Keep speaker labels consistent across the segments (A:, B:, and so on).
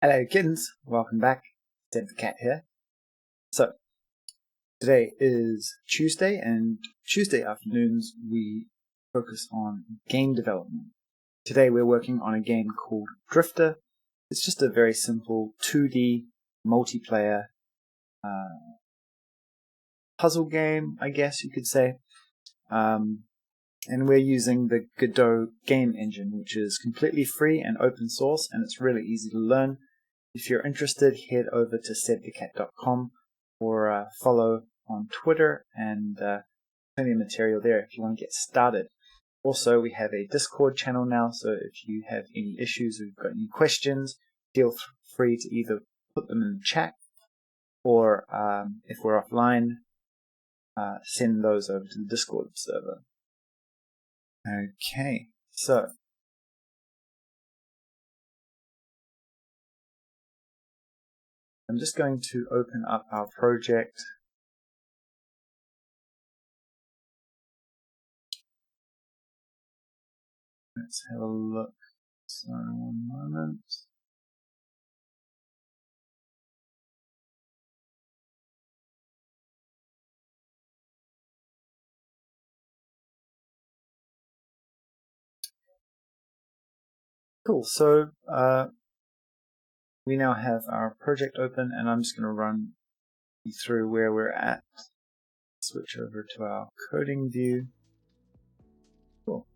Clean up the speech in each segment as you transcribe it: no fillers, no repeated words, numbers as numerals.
A: Hello kittens, welcome back. Dev the Cat here. So, today is Tuesday, and Tuesday afternoons we focus on game development. Today we're working on a game called Drifter. It's just a very simple 2D multiplayer puzzle game, I guess you could say. And we're using the Godot game engine, which is completely free and open source, and it's really easy to learn. If you're interested, head over to sedthecat.com or follow on Twitter, and plenty of material there if you want to get started. Also, we have a Discord channel now, so if you have any issues or you've got any questions, feel free to either put them in the chat or if we're offline, send those over to the Discord server. Okay, so I'm just going to open up our project. Let's have a look. Sorry, one moment. Cool, so we now have our project open, and I'm just going to run you through where we're at. Switch over to our coding view. Cool.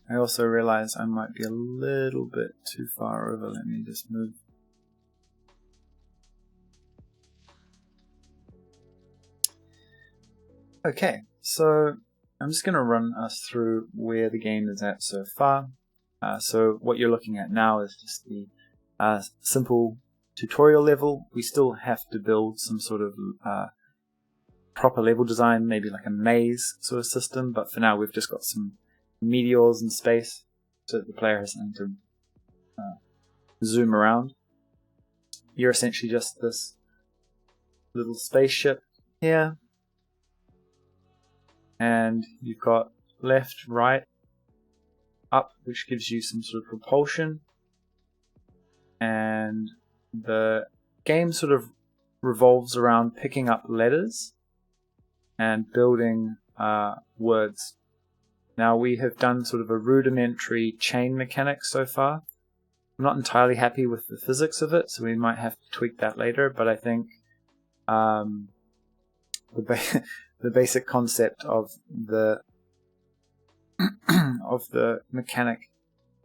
A: I also realize I might be a little bit too far over. Let me just move. Okay, so I'm just going to run us through where the game is at so far. So what you're looking at now is just the simple tutorial level. We still have to build some sort of proper level design, maybe like a maze sort of system, but for now we've just got some meteors in space so that the player has something to zoom around. You're essentially just this little spaceship here, and you've got left, right, up, which gives you some sort of propulsion, and the game sort of revolves around picking up letters and building words. Now we have done sort of a rudimentary chain mechanic so far. I'm not entirely happy with the physics of it, so we might have to tweak that later, but I think the basic concept of the of the mechanic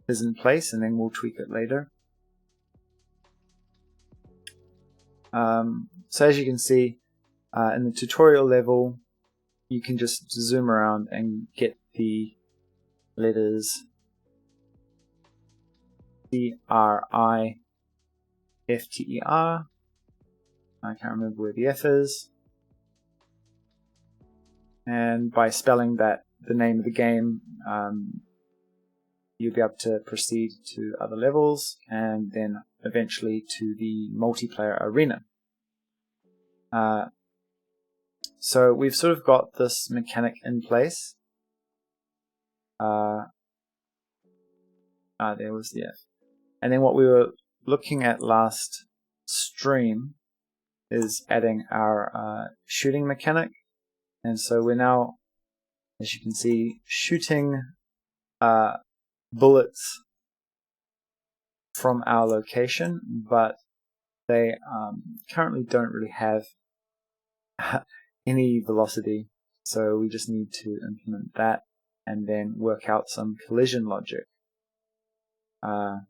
A: is in place, and then we'll tweak it later. So as you can see, in the tutorial level, you can just zoom around and get the letters C-R-I-F-T-E-R. I can't remember where the F is. And by spelling that, the name of the game, you'll be able to proceed to other levels and then eventually to the multiplayer arena. So we've sort of got this mechanic in place. There was the F. And then what we were looking at last stream is adding our shooting mechanic. And so we're now, as you can see, shooting bullets from our location, but they currently don't really have any velocity, so we just need to implement that and then work out some collision logic. And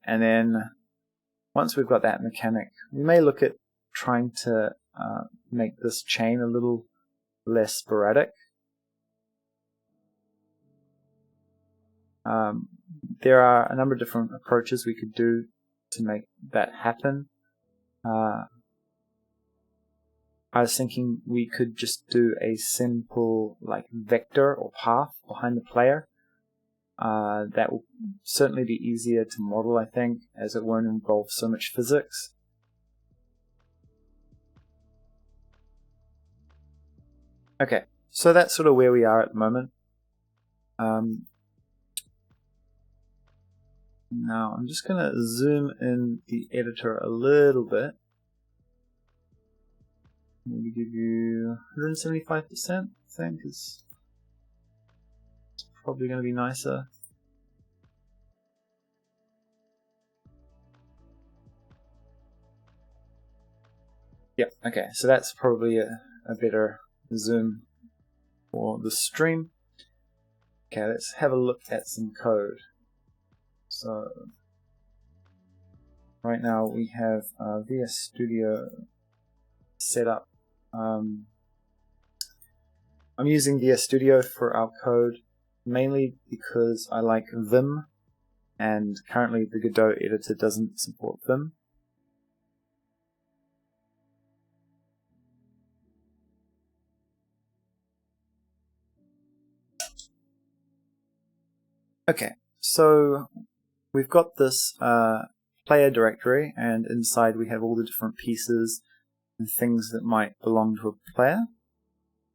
A: then once we've got that mechanic, we may look at trying to make this chain a little less sporadic. There are a number of different approaches we could do to make that happen. I was thinking we could just do a simple like vector or path behind the player. That will certainly be easier to model, I think, as it won't involve so much physics. Okay, so that's sort of where we are at the moment. Now I'm just going to zoom in the editor a little bit. Maybe give you 175%, I think is probably going to be nicer. Yep, okay, so that's probably a better zoom for the stream. Okay, let's have a look at some code. So right now we have VS Studio set up. I'm using VS Studio for our code mainly because I like Vim, and currently the Godot editor doesn't support Vim. Okay, so we've got this player directory, and inside we have all the different pieces and things that might belong to a player.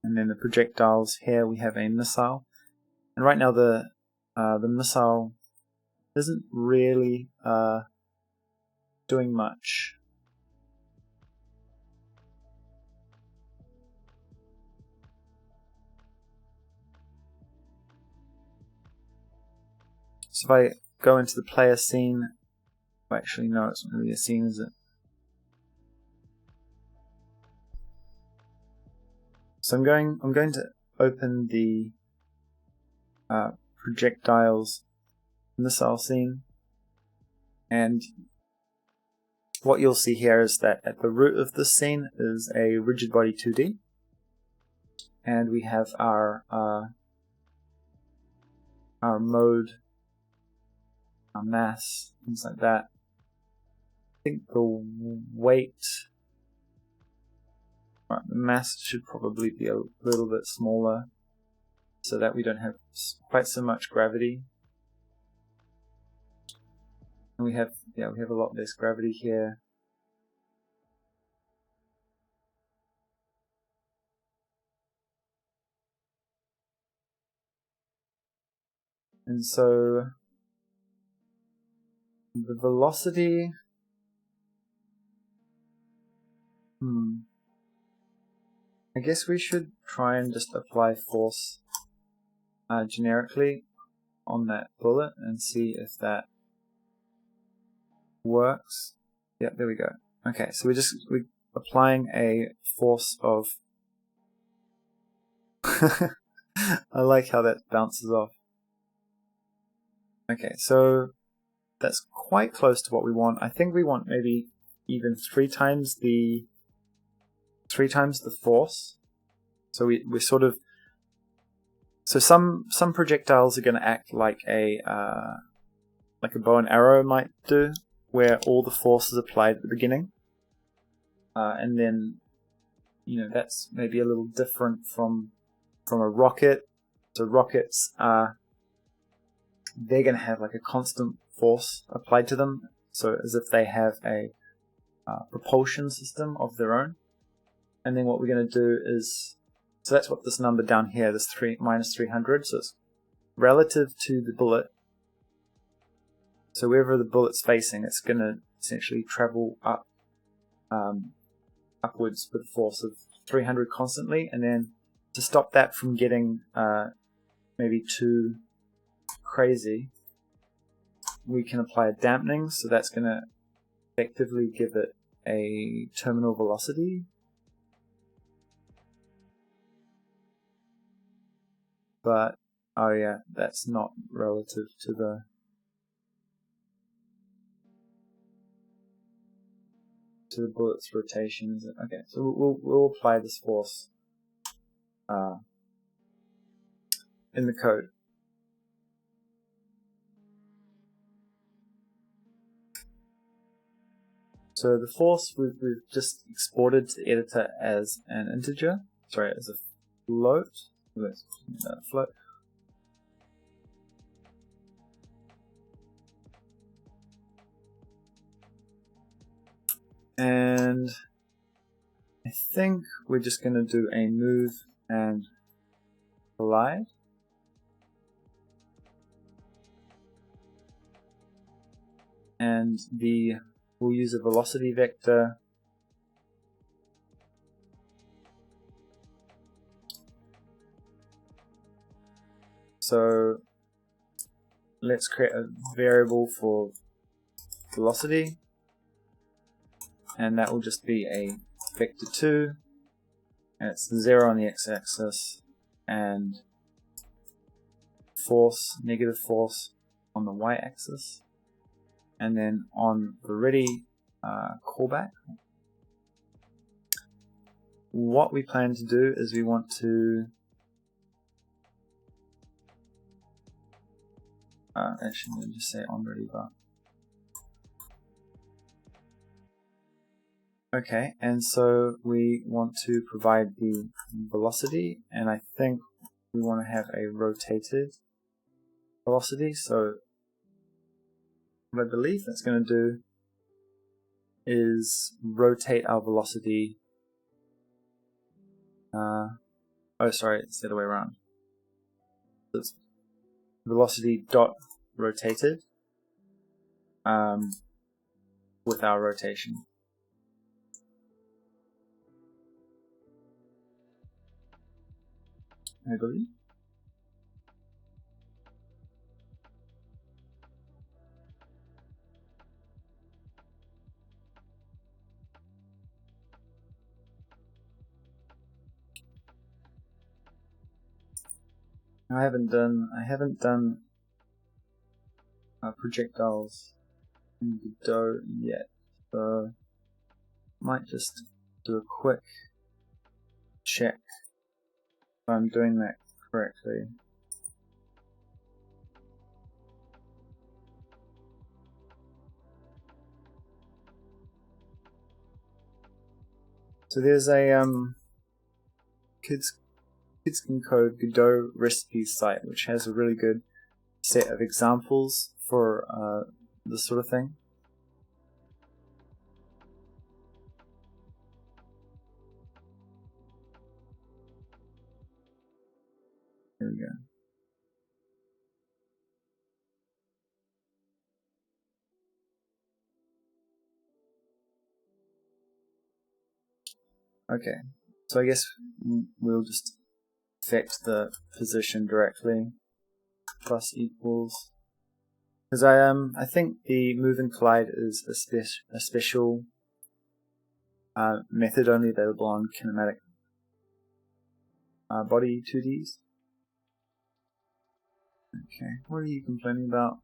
A: And then the projectiles here, we have a missile. And right now the missile isn't really doing much. So if I go into the player scene, actually no, it's not really a scene, is it? So I'm going to open the projectiles missile scene, and what you'll see here is that at the root of this scene is a rigid body 2D, and we have our mode, our mass, things like that. I think the weight, right, the mass should probably be a little bit smaller so that we don't have quite so much gravity. And we have a lot less gravity here. And so the velocity, I guess we should try and just apply force generically on that bullet and see if that works. Yep, there we go. Okay, so we're applying a force of I like how that bounces off. Okay, so that's quite close to what we want. I think we want maybe even three times the force. So we're sort of, so some projectiles are going to act like a bow and arrow might do, where all the force is applied at the beginning, and then that's maybe a little different from a rocket. So rockets they're going to have like a constant force applied to them, so as if they have a propulsion system of their own. And then what we're going to do is, so that's what this number down here, this minus 300, so it's relative to the bullet. So wherever the bullet's facing, it's going to essentially travel up, upwards with a force of 300 constantly. And then to stop that from getting maybe too crazy, we can apply a dampening. So that's going to effectively give it a terminal velocity. But oh yeah, that's not relative to the bullet's rotation, is it? Okay, so we'll apply this force in the code. So the force we've just exported to the editor as an integer, sorry, as a float. Let's float. And I think we're just going to do a move and collide. and we'll use a velocity vector. So let's create a variable for velocity, and that will just be a vector 2, and it's 0 on the x-axis and force, negative force on the y-axis. And then on the ready callback, what we plan to do is we want to actually let me just say on ready bar. Okay, and so we want to provide the velocity, and I think we want to have a rotated velocity. So what I believe that's going to do is rotate our velocity. Oh, sorry, it's the other way around. So it's velocity dot rotated with our rotation. I believe. I haven't done projectiles in Godot yet, so might just do a quick check if I'm doing that correctly. So there's a kids can code Godot recipes site, which has a really good set of examples for this sort of thing. Here we go. Okay, so I guess we'll just affect the position directly. Plus equals, because I think the move and collide is a special method only available on kinematic body 2Ds. Okay, what are you complaining about?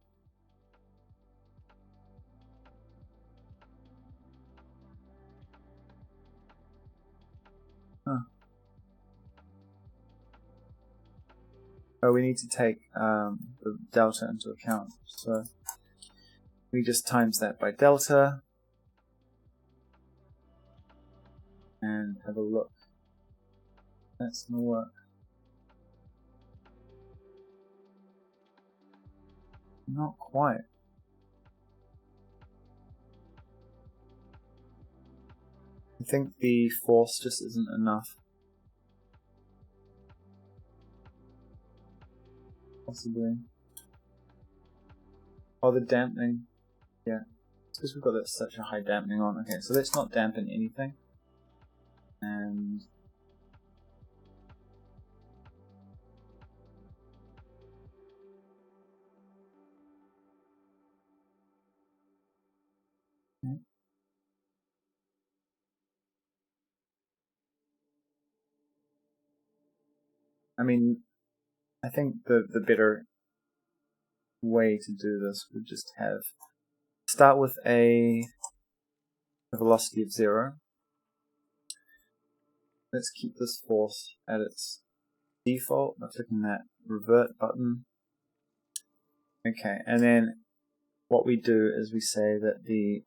A: Huh. Oh, we need to take the delta into account, so we just times that by delta and have a look. That's gonna work. Not quite. I think the force just isn't enough. Possibly. Oh, the dampening. Yeah. It's because we've got such a high dampening on. Okay, so let's not dampen anything. And okay. I mean, I think the better way to do this would just start with a velocity of 0. Let's keep this force at its default by clicking that revert button. Okay, and then what we do is we say that the